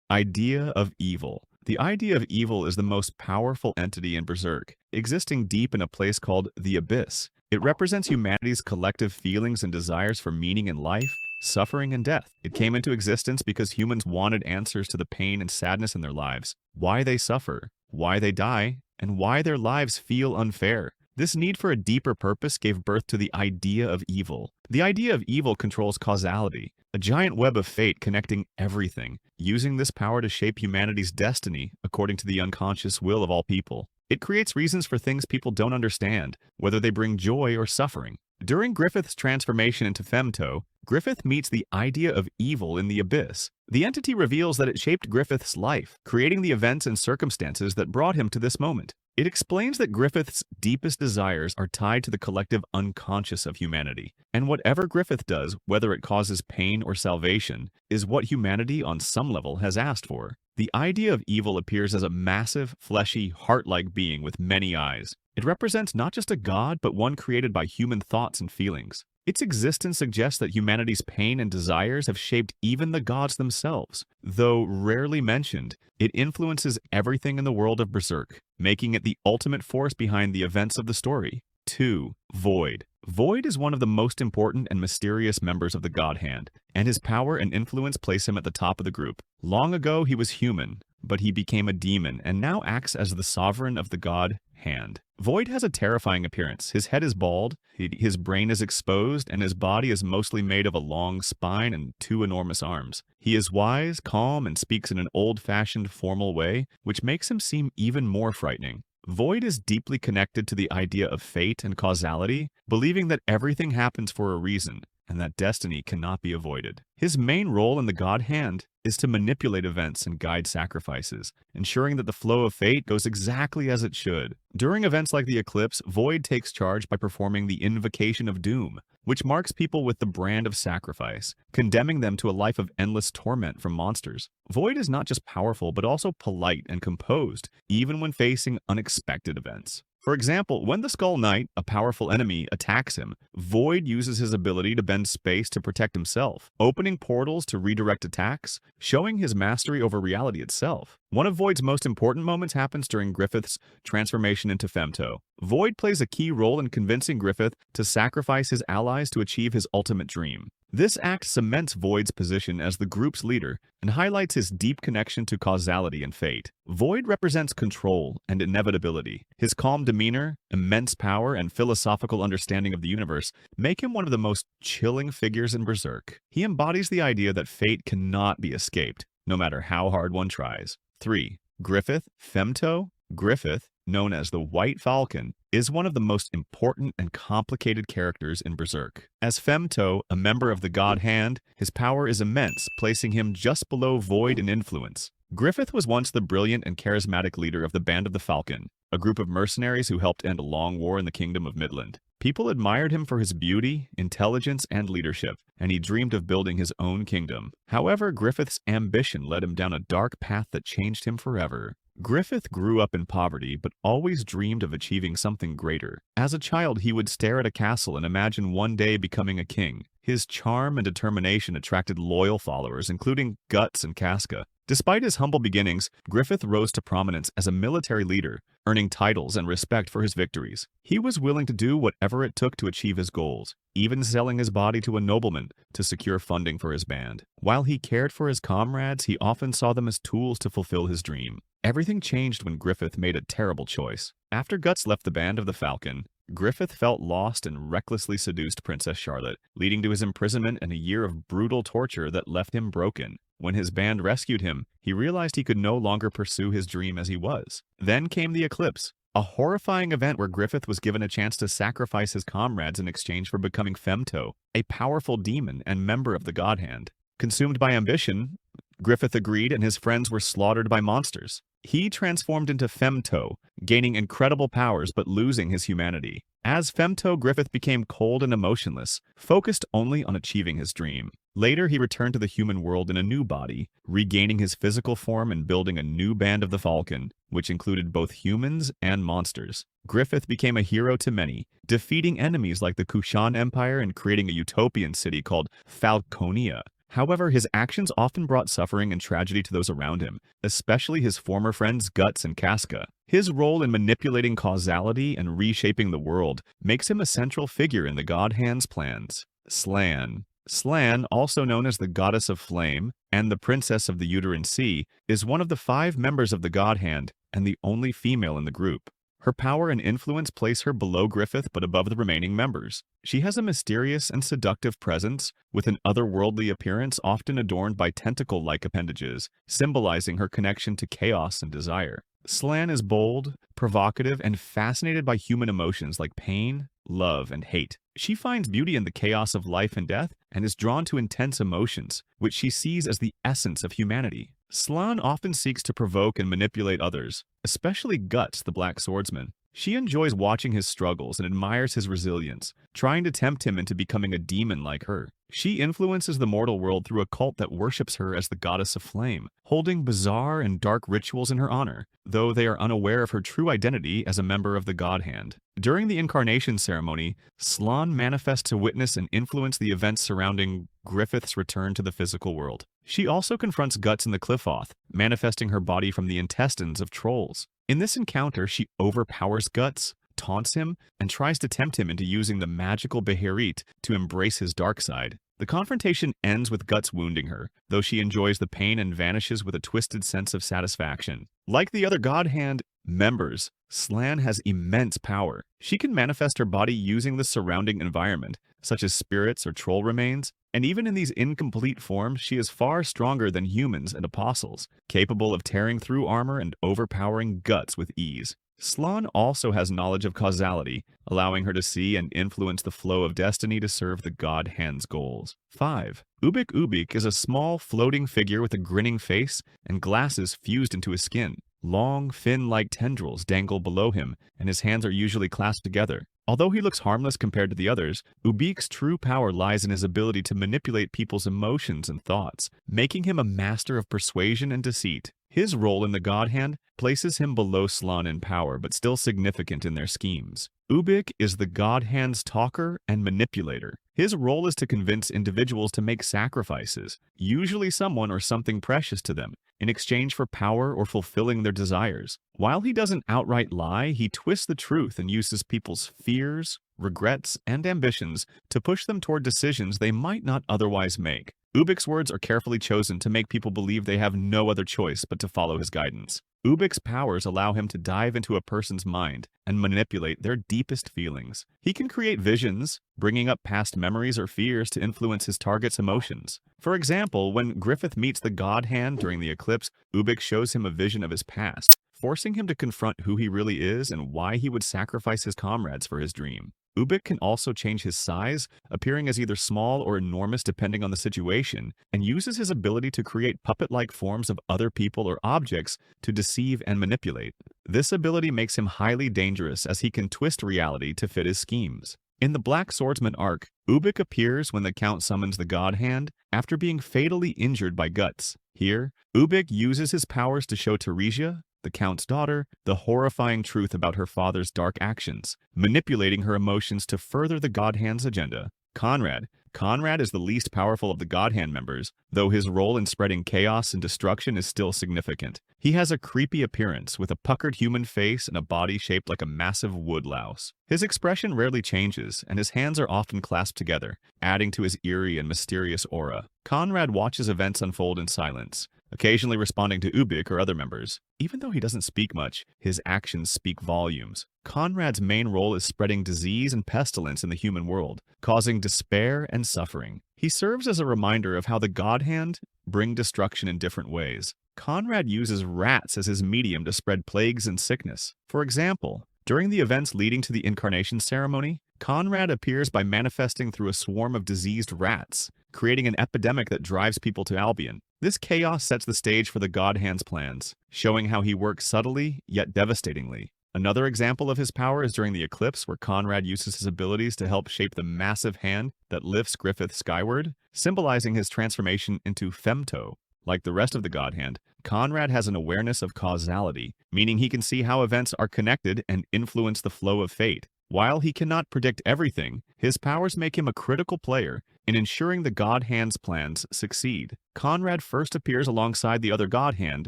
Idea of evil. The idea of evil is the most powerful entity in Berserk, existing deep in a place called the Abyss. It represents humanity's collective feelings and desires for meaning in life, suffering, and death. It came into existence because humans wanted answers to the pain and sadness in their lives, why they suffer, why they die, and why their lives feel unfair. This need for a deeper purpose gave birth to the idea of evil. The idea of evil controls causality, a giant web of fate connecting everything, using this power to shape humanity's destiny according to the unconscious will of all people. It creates reasons for things people don't understand, whether they bring joy or suffering. During Griffith's transformation into Femto, Griffith meets the idea of evil in the Abyss. The entity reveals that it shaped Griffith's life, creating the events and circumstances that brought him to this moment. It explains that Griffith's deepest desires are tied to the collective unconscious of humanity, and whatever Griffith does, whether it causes pain or salvation, is what humanity on some level has asked for. The idea of evil appears as a massive, fleshy, heart-like being with many eyes. It represents not just a god, but one created by human thoughts and feelings. Its existence suggests that humanity's pain and desires have shaped even the gods themselves. Though rarely mentioned, it influences everything in the world of Berserk, making it the ultimate force behind the events of the story. 2. Void. Void is one of the most important and mysterious members of the Godhand, and his power and influence place him at the top of the group. Long ago he was human, but he became a demon and now acts as the sovereign of the god Hand. Void has a terrifying appearance. His head is bald, his brain is exposed, and his body is mostly made of a long spine and two enormous arms. He is wise, calm, and speaks in an old-fashioned formal way, which makes him seem even more frightening. Void is deeply connected to the idea of fate and causality, believing that everything happens for a reason, and that destiny cannot be avoided. His main role in the God Hand is to manipulate events and guide sacrifices, ensuring that the flow of fate goes exactly as it should. During events like the eclipse, Void takes charge by performing the Invocation of Doom, which marks people with the brand of sacrifice, condemning them to a life of endless torment from monsters. Void is not just powerful, but also polite and composed, even when facing unexpected events. For example, when the Skull Knight, a powerful enemy, attacks him, Void uses his ability to bend space to protect himself, opening portals to redirect attacks, showing his mastery over reality itself. One of Void's most important moments happens during Griffith's transformation into Femto. Void plays a key role in convincing Griffith to sacrifice his allies to achieve his ultimate dream. This act cements Void's position as the group's leader and highlights his deep connection to causality and fate. Void represents control and inevitability. His calm demeanor, immense power, and philosophical understanding of the universe make him one of the most chilling figures in Berserk. He embodies the idea that fate cannot be escaped, no matter how hard one tries. 3. Griffith, Femto. Griffith, known as the White Falcon, is one of the most important and complicated characters in Berserk. As Femto, a member of the God Hand, his power is immense, placing him just below Void in influence. Griffith was once the brilliant and charismatic leader of the Band of the Falcon, a group of mercenaries who helped end a long war in the Kingdom of Midland. People admired him for his beauty, intelligence, and leadership, and he dreamed of building his own kingdom. However, Griffith's ambition led him down a dark path that changed him forever. Griffith grew up in poverty, but always dreamed of achieving something greater. As a child, he would stare at a castle and imagine one day becoming a king. His charm and determination attracted loyal followers, including Guts and Casca. Despite his humble beginnings, Griffith rose to prominence as a military leader, earning titles and respect for his victories. He was willing to do whatever it took to achieve his goals, even selling his body to a nobleman to secure funding for his band. While he cared for his comrades, he often saw them as tools to fulfill his dream. Everything changed when Griffith made a terrible choice. After Guts left the Band of the Falcon, Griffith felt lost and recklessly seduced Princess Charlotte, leading to his imprisonment and a year of brutal torture that left him broken. When his band rescued him, he realized he could no longer pursue his dream as he was. Then came the eclipse, a horrifying event where Griffith was given a chance to sacrifice his comrades in exchange for becoming Femto, a powerful demon and member of the God Hand. Consumed by ambition, Griffith agreed and his friends were slaughtered by monsters. He transformed into Femto, gaining incredible powers but losing his humanity. As Femto, Griffith became cold and emotionless, focused only on achieving his dream. Later, he returned to the human world in a new body, regaining his physical form and building a new Band of the Falcon, which included both humans and monsters. Griffith became a hero to many, defeating enemies like the Kushan Empire and creating a utopian city called Falconia. However, his actions often brought suffering and tragedy to those around him, especially his former friends Guts and Casca. His role in manipulating causality and reshaping the world makes him a central figure in the Godhand's plans. Slan. Slan, also known as the Goddess of Flame and the Princess of the Uterine Sea, is one of the 5 members of the Godhand and the only female in the group. Her power and influence place her below Griffith but above the remaining members. She has a mysterious and seductive presence, with an otherworldly appearance often adorned by tentacle-like appendages, symbolizing her connection to chaos and desire. Slan is bold, provocative, and fascinated by human emotions like pain, love, and hate. She finds beauty in the chaos of life and death and is drawn to intense emotions, which she sees as the essence of humanity. Slan often seeks to provoke and manipulate others, especially Guts, the Black Swordsman. She enjoys watching his struggles and admires his resilience, trying to tempt him into becoming a demon like her. She influences the mortal world through a cult that worships her as the Goddess of Flame, holding bizarre and dark rituals in her honor, though they are unaware of her true identity as a member of the Godhand. During the incarnation ceremony, Slan manifests to witness and influence the events surrounding Griffith's return to the physical world. She also confronts Guts in the Cliffoth, manifesting her body from the intestines of trolls. In this encounter, she overpowers Guts, taunts him, and tries to tempt him into using the magical Beherit to embrace his dark side. The confrontation ends with Guts wounding her, though she enjoys the pain and vanishes with a twisted sense of satisfaction. Like the other Godhand members, Slan has immense power. She can manifest her body using the surrounding environment, such as spirits or troll remains, and even in these incomplete forms, she is far stronger than humans and apostles, capable of tearing through armor and overpowering Guts with ease. Slan also has knowledge of causality, allowing her to see and influence the flow of destiny to serve the Godhand's goals. 5. Ubik Ubik is a small, floating figure with a grinning face and glasses fused into his skin. Long, fin-like tendrils dangle below him, and his hands are usually clasped together. Although he looks harmless compared to the others, Ubik's true power lies in his ability to manipulate people's emotions and thoughts, making him a master of persuasion and deceit. His role in the Godhand places him below Slan in power, but still significant in their schemes. Ubik is the Godhand's talker and manipulator. His role is to convince individuals to make sacrifices, usually someone or something precious to them, in exchange for power or fulfilling their desires. While he doesn't outright lie, he twists the truth and uses people's fears, regrets, and ambitions to push them toward decisions they might not otherwise make. Ubik's words are carefully chosen to make people believe they have no other choice but to follow his guidance. Ubik's powers allow him to dive into a person's mind and manipulate their deepest feelings. He can create visions, bringing up past memories or fears to influence his target's emotions. For example, when Griffith meets the Godhand during the eclipse, Ubik shows him a vision of his past, forcing him to confront who he really is and why he would sacrifice his comrades for his dream. Ubik can also change his size, appearing as either small or enormous depending on the situation, and uses his ability to create puppet-like forms of other people or objects to deceive and manipulate. This ability makes him highly dangerous as he can twist reality to fit his schemes. In the Black Swordsman arc, Ubik appears when the Count summons the Godhand after being fatally injured by Guts. Here, Ubik uses his powers to show Teresia, the Count's daughter, the horrifying truth about her father's dark actions, manipulating her emotions to further the Godhand's agenda. Conrad is the least powerful of the Godhand members, though his role in spreading chaos and destruction is still significant. He has a creepy appearance with a puckered human face and a body shaped like a massive woodlouse. His expression rarely changes, and his hands are often clasped together, adding to his eerie and mysterious aura. Conrad watches events unfold in silence, occasionally responding to Ubik or other members. Even though he doesn't speak much, his actions speak volumes. Conrad's main role is spreading disease and pestilence in the human world, causing despair and suffering. He serves as a reminder of how the Godhand bring destruction in different ways. Conrad uses rats as his medium to spread plagues and sickness. For example, during the events leading to the incarnation ceremony, Conrad appears by manifesting through a swarm of diseased rats, creating an epidemic that drives people to Albion. This chaos sets the stage for the Godhand's plans, showing how he works subtly yet devastatingly. Another example of his power is during the eclipse, where Conrad uses his abilities to help shape the massive hand that lifts Griffith skyward, symbolizing his transformation into Femto. Like the rest of the Godhand, Conrad has an awareness of causality, meaning he can see how events are connected and influence the flow of fate. While he cannot predict everything, his powers make him a critical player, in ensuring the Godhand's plans succeed. Conrad first appears alongside the other Godhand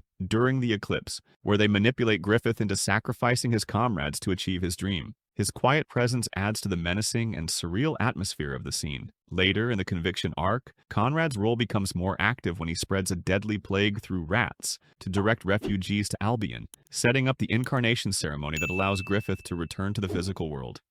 during the eclipse, where they manipulate Griffith into sacrificing his comrades to achieve his dream. His quiet presence adds to the menacing and surreal atmosphere of the scene. Later, in the Conviction arc, Conrad's role becomes more active when he spreads a deadly plague through rats to direct refugees to Albion, setting up the incarnation ceremony that allows Griffith to return to the physical world.